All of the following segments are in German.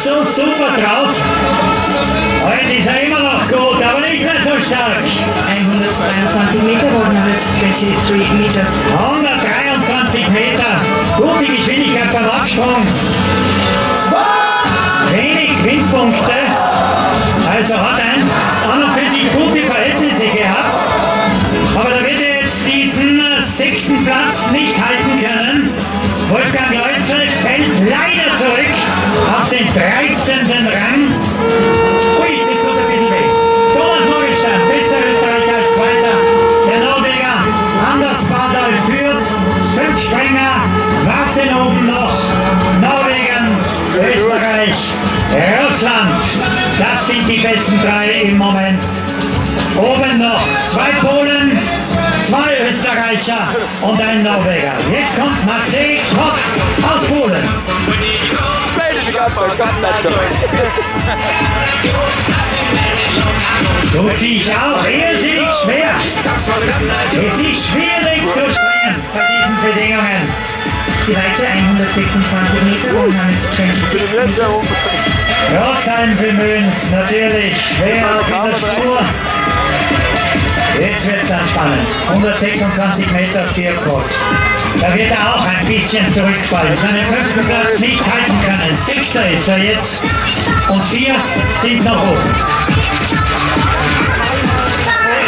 so super drauf. Heute ist er immer noch gut, aber nicht mehr so stark. 123 Meter, 123 meters. 123 Meter. Gute Geschwindigkeit beim Absprung. Wenig Windpunkte. Also hat an und für sich gute Verhältnisse gehabt. Aber da wird er jetzt diesen 6. Platz nicht halten können. Wolfgang Leutzel fällt leider zurück auf den 13. Rang. Ui, das tut ein bisschen weh. Thomas Morgenstern, bester Österreicher als Zweiter. Der Norweger Anders Bardal führt. 5 Springer warten oben noch. Norwegen, Österreich, Russland. Das sind die besten 3 im Moment. Oben noch 2 Polen, 2 Österreicher und ein Norweger. Jetzt kommt Maciej Kot aus Polen. Tut sich auch irrsinnig schwer. Es ist schwierig zu springen bei diesen Bedingungen. Die Weite 126 Meter, 126 meters. Trotz seines Bemühens natürlich schwer in der Spur. Jetzt wird es dann spannend. 126 Meter Vierkot. Da wird er auch ein bisschen zurückfallen. Seinen 5. Platz nicht halten können. 6. ist er jetzt und 4 sind noch oben.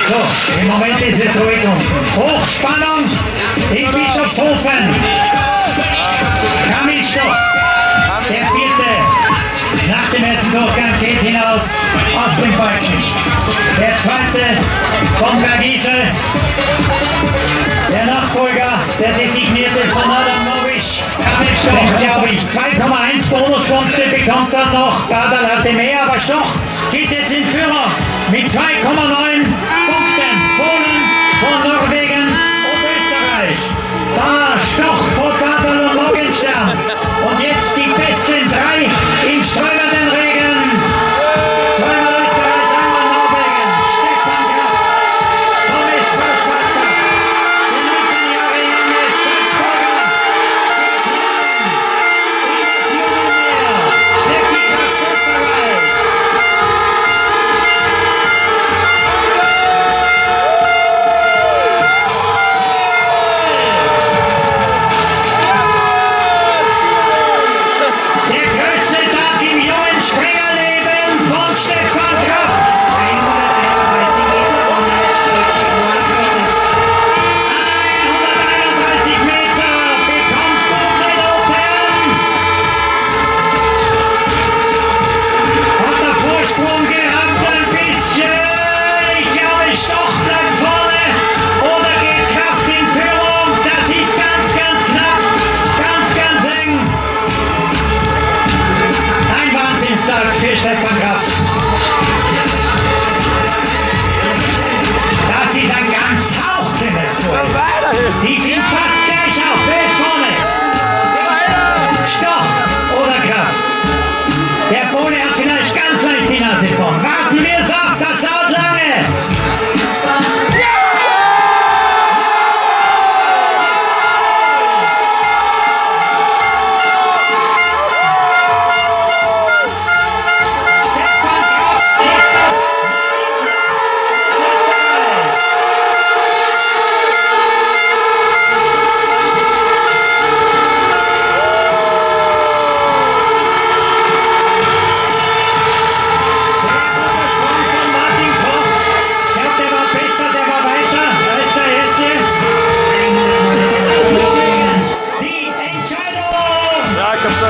So, im Moment ist es ruhig unten. Hochspannung in Bischofshofen. Kamischkow, der 4. nach dem ersten Durchgang geht hinaus auf den Balken. Der 2. von Bergiesel, der Nachfolger, der designierte von Adam Novic, Kamischkow, glaube ich. 2,1 Bonuspunkte bekommt er noch. Bardal hatte mehr, aber Stoch geht jetzt in Führung mit 2,9 Punkten. Polen von Norwegen und Österreich. Da Stoch vor Bardal und Morgenstern. Und jetzt die besten 3 im strömenden Regen. Zweimal Österreich, einmal Norwegen. Stefan Graf, Thomas Verschwarzer, der 19 Jahre junge Salzburger. Steffi Graf, Österreich. Der größte Tag im jungen Springerleben von Stefan Graf. 131 Meter, 131 Meter bekommt Boden Open. Hat der Vorsprung gehabt ein bisschen. Ich glaube, Stoch bleibt vorne oder geht Kraft in Führung. Das ist ganz, ganz knapp, ganz, ganz eng. Ein Wahnsinnstag für Stefan Graf. Das ist ein ganz hauchdünnes Duell. Die sind fast gleich auf. Wer ist vorne? Stoch oder Graf? Der Pole hat vielleicht ganz leicht die Nase vorn. Warten wir es auf, das dauert lange. Stefan Graf Sehr guter Sprung von Martin Koch. Ich glaube, der war besser, der war weiter. Da ist der Erste. Die Entscheidung! Ja, ich hab's